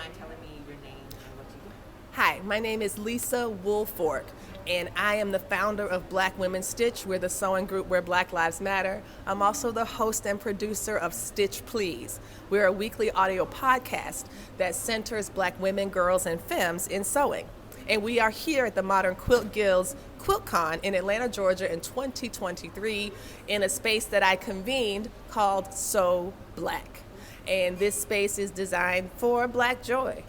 mind telling me your name and what you do? Hi, my name is Lisa Woolfork, and I am the founder of Black Women Stitch. We're the sewing group where Black Lives Matter. I'm also the host and producer of Stitch Please. We're a weekly audio podcast that centers Black women, girls, and femmes in sewing. And we are here at the Modern Quilt Guild's QuiltCon in Atlanta, Georgia in 2023 in a space that I convened called So Black. And this space is designed for Black joy.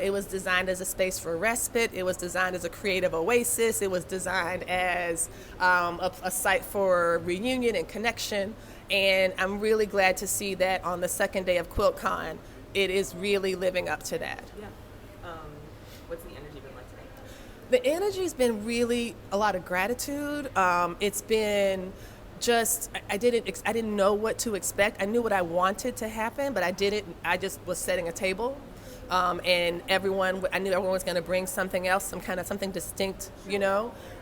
It was designed as a space for respite. It was designed as a creative oasis. It was designed as a site for reunion and connection. And I'm really glad to see that on the second day of QuiltCon, it is really living up to that. Yeah. What's the energy been like today? The energy's been really a lot of gratitude. It's been just I didn't know what to expect. I knew what I wanted to happen, but I just was setting a table. And I knew everyone was going to bring something else, something distinct,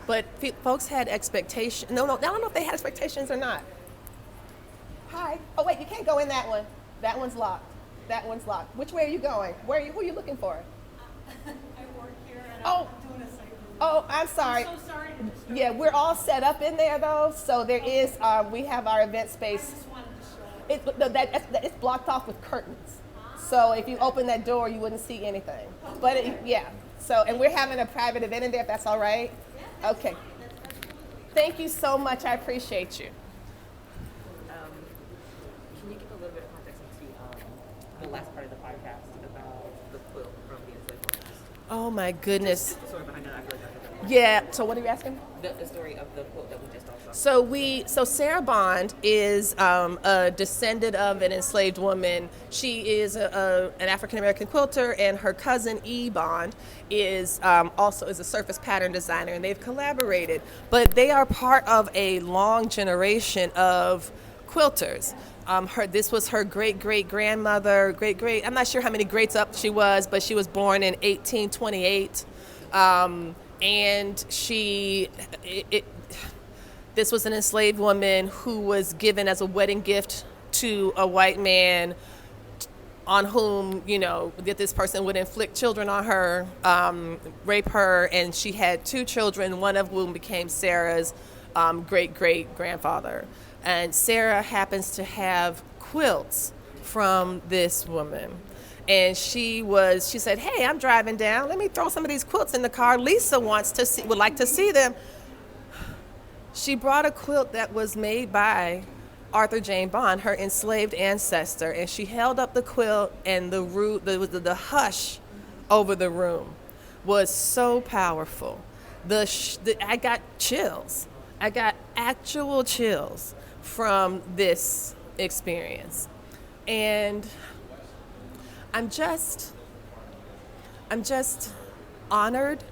But folks had expectations. No, I don't know if they had expectations or not. Hi. Oh, wait, you can't go in that one. That one's locked. Which way are you going? Who are you looking for? I work here and I'm doing a site visit. Oh, I'm sorry. I'm so sorry to disturb Yeah, we're all set up in there, though. So there is, we have our event I space. just wanted to show. It's blocked off with curtains. So if you open that door, you wouldn't see anything. But so, and we're having a private event in there, if that's all right? Okay. Thank you so much. I appreciate you. Can you give a little bit of context into the last part of the podcast about the quilt from the enslaved woman? Oh, my goodness. The story behind that, I feel like that's Yeah. So what are you asking? the story of the quilt that we just all saw. So Sarah Bond is a descendant of an enslaved woman. She is an African American quilter, and her cousin E. Bond is also is a surface pattern designer, and they've collaborated. But they are part of a long generation of quilters. This was her great-great-grandmother, I'm not sure how many greats up she was, but she was born in 1828. And this was an enslaved woman who was given as a wedding gift to a white man on whom, that this person would inflict children on her, rape her, and she had two children, one of whom became Sarah's great-great-grandfather. And Sarah happens to have quilts from this woman. And she said, "Hey, I'm driving down. Let me throw some of these quilts in the car. Lisa would like to see them." She brought a quilt that was made by Arthur Jane Bond, her enslaved ancestor, and she held up the quilt, and the hush over the room was so powerful. I got chills. I got actual chills from this experience, and I'm just honored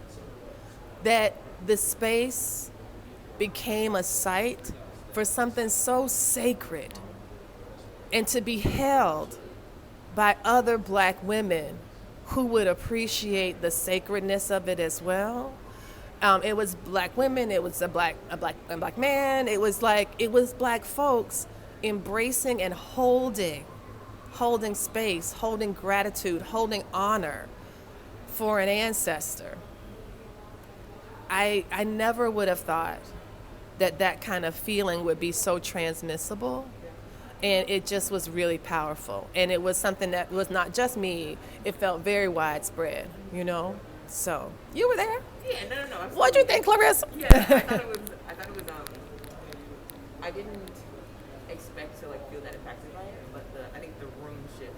that the space became a site for something so sacred and to be held by other Black women who would appreciate the sacredness of it as well. It was Black women, it was a black man, it was Black folks embracing and holding space, holding gratitude, holding honor for an ancestor. I never would have thought that kind of feeling would be so transmissible, and it just was really powerful. And it was something that was not just me, it felt very widespread, So, you were there? Yeah, no. What'd you think, Clarissa? Yeah, I thought it was, I didn't expect to feel that impacted by it, but I think the room shift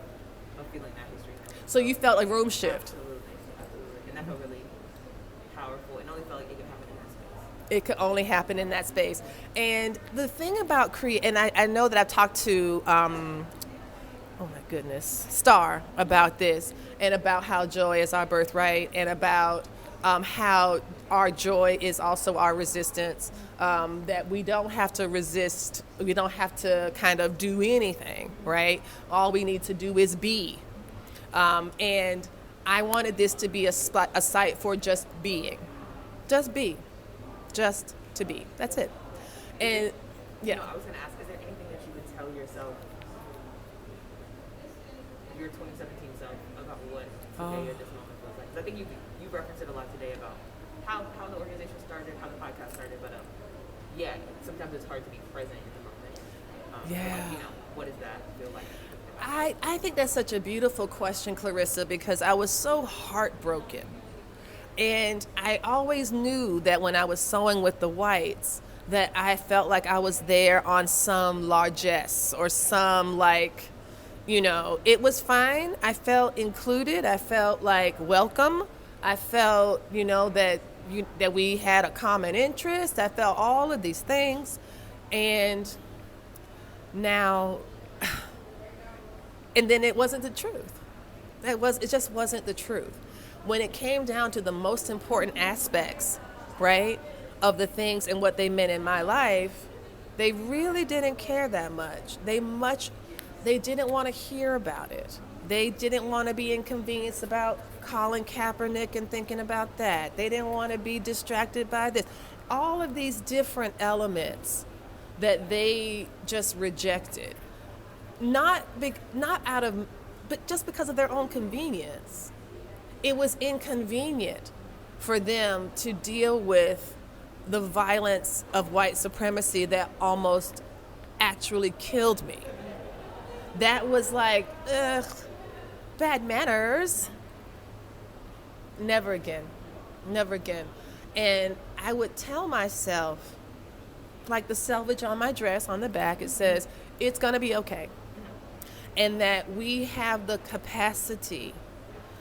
of feeling that history. So you felt like room shift? Absolutely. And that felt really powerful. It only felt like it could happen in that space. It could only happen in that space. And the thing about and I know that I've talked to, oh my goodness, Star about this, and about how joy is our birthright, and about how our joy is also our resistance, that we don't have to resist, we don't have to kind of do anything, right? All we need to do is be. And I wanted this to be a site for just being. Just be. Just to be. That's it. And yeah. I was going to ask, is there anything that you would tell yourself your 2017 self about what today at this moment feels like? 'Cause I think you referenced it a lot today about how the organization started, how the podcast started, but yeah, sometimes it's hard to be present in the moment. Yeah. You know, what does that feel like? I think that's such a beautiful question, Clarissa, because I was so heartbroken. And I always knew that when I was sewing with the whites, that I felt like I was there on some largesse or some like, it was fine. I felt included. I felt like welcome. I felt, that we had a common interest. I felt all of these things. And now, and then it wasn't the truth. It just wasn't the truth. When it came down to the most important aspects, right, of the things and what they meant in my life, they really didn't care that much. They didn't want to hear about it. They didn't want to be inconvenienced about Colin Kaepernick and thinking about that. They didn't want to be distracted by this. All of these different elements that they just rejected. Not but just because of their own convenience. It was inconvenient for them to deal with the violence of white supremacy that almost actually killed me. That was like, ugh, bad manners. Never again. Never again. And I would tell myself, like the selvage on my dress on the back, it says, it's gonna be okay. And that we have the capacity,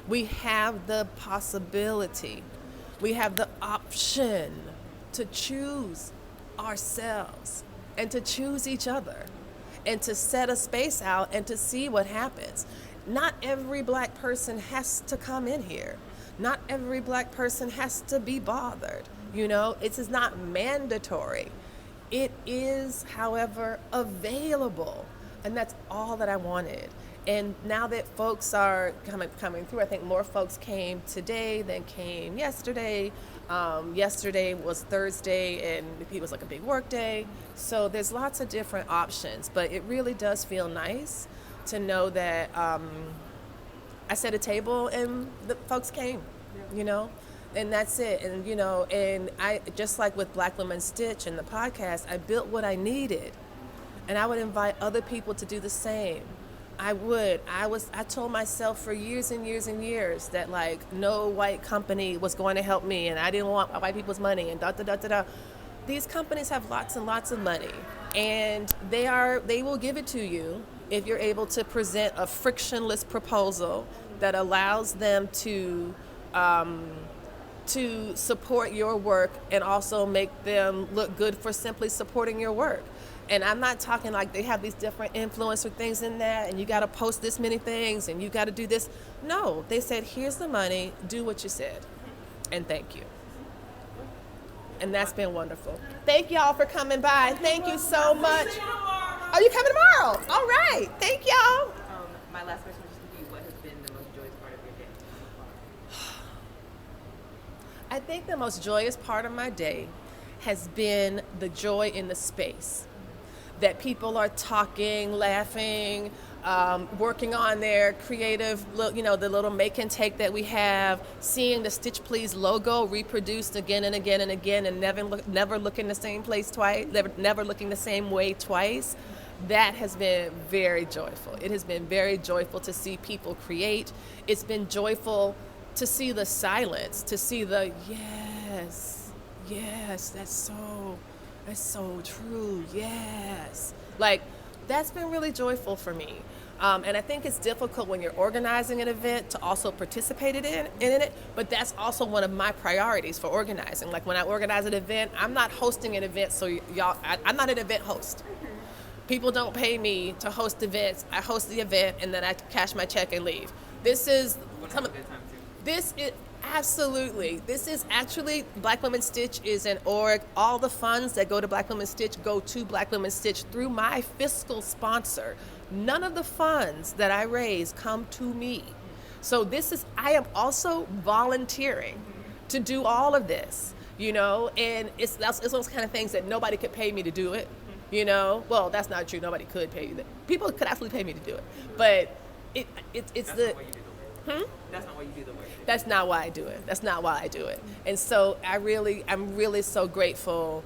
we have the possibility, we have the option to choose ourselves and to choose each other and to set a space out and to see what happens. Not every black person has to come in here. Not every black person has to be bothered. It is not mandatory. It is, however, available. And that's all that I wanted. And now that folks are coming through, I think more folks came today than came yesterday. Yesterday was Thursday, and it was like a big work day. So there's lots of different options. But it really does feel nice to know that I set a table and the folks came, and that's it. And, and I, just like with Black Women Stitch and the podcast, I built what I needed. And I would invite other people to do the same. I would. I told myself for years and years and years that like no white company was going to help me, and I didn't want white people's money and da da da da da. These companies have lots and lots of money, and they will give it to you if you're able to present a frictionless proposal that allows them to support your work and also make them look good for simply supporting your work. And I'm not talking like they have these different influencer things in that, and you got to post this many things, and you got to do this. No, they said, here's the money, do what you said, and thank you. And that's been wonderful. Thank y'all for coming by. Thank you so much. Are you coming tomorrow? All right. Thank y'all. My last question was just to be, what has been the most joyous part of your day so far? I think the most joyous part of my day has been the joy in the space. That people are talking, laughing, working on their creative, the little make and take that we have, seeing the Stitch Please logo reproduced again and again and again, and never looking the same place twice, never looking the same way twice. That has been very joyful. It has been very joyful to see people create. It's been joyful to see the silence, to see the yes, that's so true, yes. Like, that's been really joyful for me. And I think it's difficult when you're organizing an event to also participate in it, but that's also one of my priorities for organizing. Like when I organize an event, I'm not hosting an event, so I'm not an event host. People don't pay me to host events. I host the event and then I cash my check and leave. This is absolutely. This is actually, Black Women Stitch is an org. All the funds that go to Black Women Stitch go to Black Women Stitch through my fiscal sponsor. None of the funds that I raise come to me. So I am also volunteering to do all of this, and it's those kind of things that nobody could pay me to do it, Well, that's not true. Nobody could pay you that. People could absolutely pay me to do it. But it's That's the not why you do the work. That's not why you do the work. That's not why I do it. That's not why I do it. And so I'm really so grateful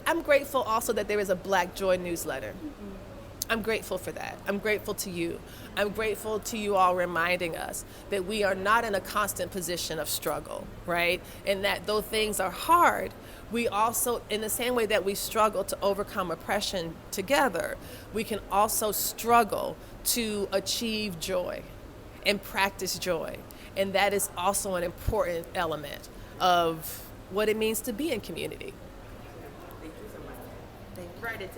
I'm grateful also that there is a Black Joy newsletter. I'm grateful for that. I'm grateful to you. I'm grateful to you all reminding us that we are not in a constant position of struggle, right? And that though things are hard, we also, in the same way that we struggle to overcome oppression together, we can also struggle to achieve joy and practice joy. And that is also an important element of what it means to be in community. Thank you so much. Thank you. Right, it's